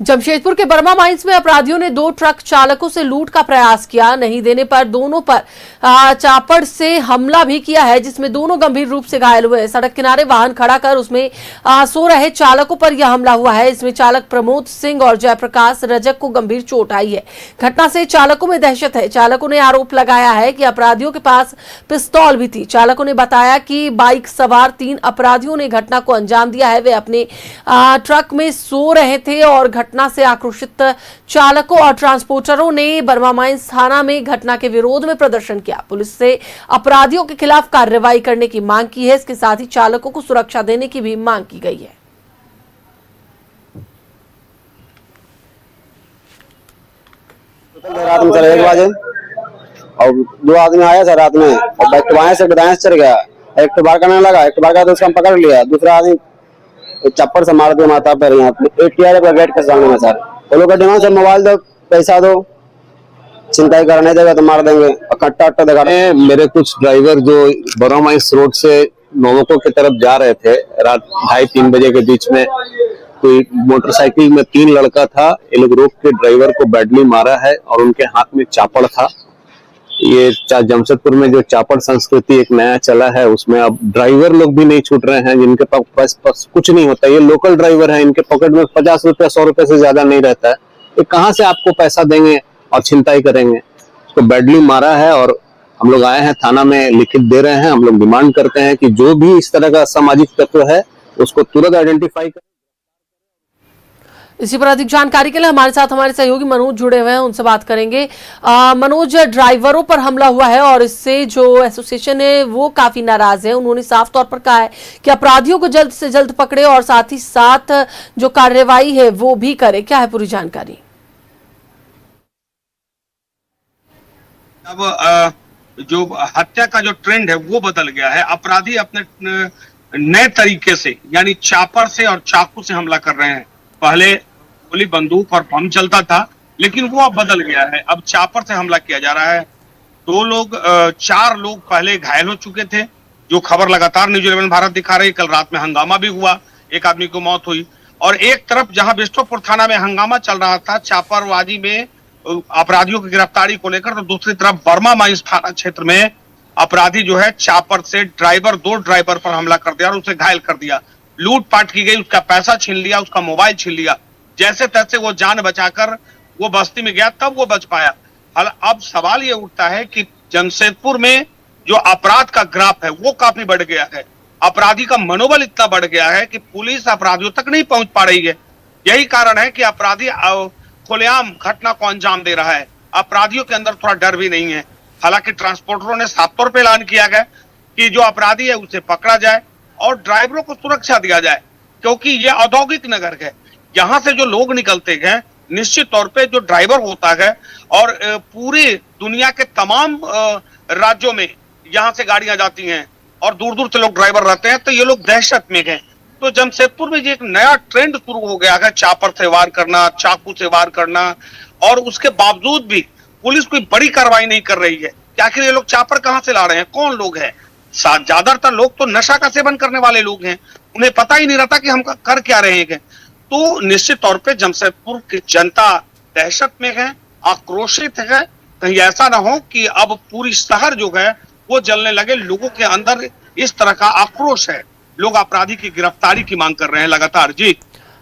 जमशेदपुर के Burma mines में अपराधियों ने 2 ट्रक चालकों से लूट का प्रयास किया। नहीं देने पर दोनों पर चापड़ से हमला भी किया है, जिसमें दोनों गंभीर रूप से घायल हुए। सड़क किनारे वाहन खड़ा कर उसमें सो रहे चालकों पर यह हमला हुआ है। इसमें चालक प्रमोद सिंह और जयप्रकाश रजक को गंभीर चोट आई है। घटना से चालकों में दहशत है। चालकों ने आरोप लगाया है कि अपराधियों के पास पिस्तौल भी थी। चालकों ने बताया कि बाइक सवार 3 अपराधियों ने घटना को अंजाम दिया है। वे अपने ट्रक में सो रहे थे और घटना से आक्रोशित चालकों और ट्रांसपोर्टरों ने बर्मा माइंस थाना में घटना के विरोध में प्रदर्शन किया। पुलिस से अपराधियों के खिलाफ कार्रवाई करने की मांग की है। इसके साथ ही चालकों को सुरक्षा देने की भी मांग की गई है। रात में 1 बजे और 2 आदमी आया सर रात में और बाइक बाएं से दाएं से चढ़ गया। एक तो बार करने लगा, एक तो बार का तो उसका हम पकड़ लिया। दूसरा आदमी चप्पड़ से मार दिया माथा पर यहाँ पे। एक किया गेट के सामने में सर। वो लोग का डिमांड सर मोबाइल दो, पैसा दो, चिंता ही करने देगा तो मार देंगे और कट्टा अट्टा दिखा। मेरे कुछ ड्राइवर जो बर्मा माइंस रोड से नोवको की तरफ जा रहे थे रात 2:30-3 बजे के बीच में, कोई मोटरसाइकिल में 3 लड़का था। ये लोग रोक के ड्राइवर को बैडली मारा है और उनके हाथ में चापड़ था। ये जमशेदपुर में जो चापड़ संस्कृति एक नया चला है, उसमें अब ड्राइवर लोग भी नहीं छूट रहे हैं जिनके पास कुछ नहीं होता। ये लोकल ड्राइवर है, इनके पॉकेट में 50 रुपए 100 रुपए से ज्यादा नहीं रहता है। ये कहाँ से आपको पैसा देंगे और छिनताई करेंगे। तो बैडली मारा है और हम लोग आए हैं थाना में लिखित दे रहे हैं। हम लोग डिमांड करते हैं कि जो भी इस तरह का सामाजिक तत्व है उसको तुरंत आइडेंटिफाई करें। इसी पर अधिक जानकारी के लिए हमारे साथ हमारे सहयोगी मनोज जुड़े हुए हैं, उनसे बात करेंगे। मनोज, ड्राइवरों पर हमला हुआ है और इससे जो एसोसिएशन है वो काफी नाराज है। उन्होंने साफ तौर पर कहा है कि अपराधियों को जल्द से जल्द पकड़े और साथ ही साथ जो कार्रवाई है वो भी करे। क्या है पूरी जानकारी? अब जो हत्या का जो ट्रेंड है वो बदल गया है। अपराधी अपने नए तरीके से यानी चापर से और चाकू से हमला कर रहे हैं। पहले गोली बंदूक और बम चलता था, लेकिन वो अब बदल गया है। अब चापर से हमला किया जा रहा है। 4 लोग पहले घायल हो चुके थे, जो खबर लगातार न्यूज 11 भारत दिखा रही है। कल रात में हंगामा भी हुआ, एक आदमी को मौत हुई। और एक तरफ जहां बिष्टुपुर थाना में हंगामा चल रहा था चापरबाजी में अपराधियों की गिरफ्तारी को लेकर, तो दूसरी तरफ बर्मा माइंस थाना क्षेत्र में अपराधी जो है चापर से 2 ड्राइवर पर हमला कर दिया और उसे घायल कर दिया। लूटपाट की गई, उसका पैसा छीन लिया, उसका मोबाइल छीन लिया। जैसे तैसे वो जान बचाकर वो बस्ती में गया, तब वो बच पाया। अब सवाल ये उठता है कि जमशेदपुर में जो अपराध का ग्राफ है वो काफी बढ़ गया है। अपराधी का मनोबल इतना बढ़ गया है कि पुलिस अपराधियों तक नहीं पहुंच पा रही है। यही कारण है कि अपराधी खुलेआम घटना को अंजाम दे रहा है। अपराधियों के अंदर थोड़ा डर भी नहीं है। हालांकि ट्रांसपोर्टरों ने साफ तौर पर ऐलान किया गया कि जो अपराधी है उसे पकड़ा जाए और ड्राइवरों को सुरक्षा दिया जाए, क्योंकि यह औद्योगिक नगर है। यहाँ से जो लोग निकलते हैं, निश्चित तौर पे जो ड्राइवर होता है और पूरी दुनिया के तमाम राज्यों में यहाँ से गाड़ियां जाती हैं और दूर दूर से लोग ड्राइवर रहते हैं, तो ये लोग दहशत में हैं। तो जमशेदपुर में ये एक नया ट्रेंड शुरू हो गया है, चापर से वार करना, चाकू से वार करना, और उसके बावजूद भी पुलिस कोई बड़ी कार्रवाई नहीं कर रही है। आखिर ये लोग चापर कहाँ से ला रहे हैं, कौन लोग हैं? ज्यादातर लोग तो नशा का सेवन करने वाले लोग हैं, उन्हें पता ही नहीं रहता कि हम कर क्या रहे हैं। तो निश्चित तौर पे जमशेदपुर की जनता दहशत में है, आक्रोशित है। कहीं ऐसा ना हो कि अब पूरी शहर जो है वो जलने लगे। लोगों के अंदर इस तरह का आक्रोश है, लोग अपराधी की गिरफ्तारी की मांग कर रहे हैं लगातार। जी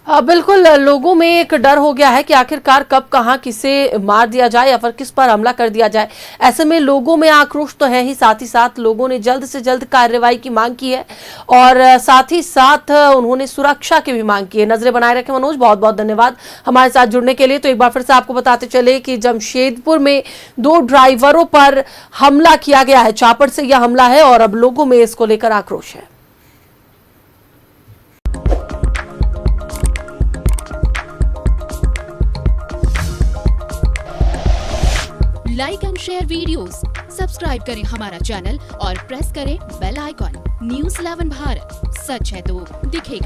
बिल्कुल, लोगों में एक डर हो गया है कि आखिरकार कब कहां किसे मार दिया जाए या फिर किस पर हमला कर दिया जाए। ऐसे में लोगों में आक्रोश तो है ही, साथ ही साथ लोगों ने जल्द से जल्द कार्रवाई की मांग की है और साथ ही साथ उन्होंने सुरक्षा की भी मांग की है। नजरें बनाए रखें मनोज, बहुत बहुत धन्यवाद हमारे साथ जुड़ने के लिए। तो एक बार फिर से आपको बताते चले कि जमशेदपुर में 2 ड्राइवरों पर हमला किया गया है, चापड़ से यह हमला है और अब लोगों में इसको लेकर आक्रोश है। Like and share videos, subscribe करें हमारा चैनल और प्रेस करें बेल आइकॉन। न्यूज़ 11 भारत, सच है तो दिखेगा।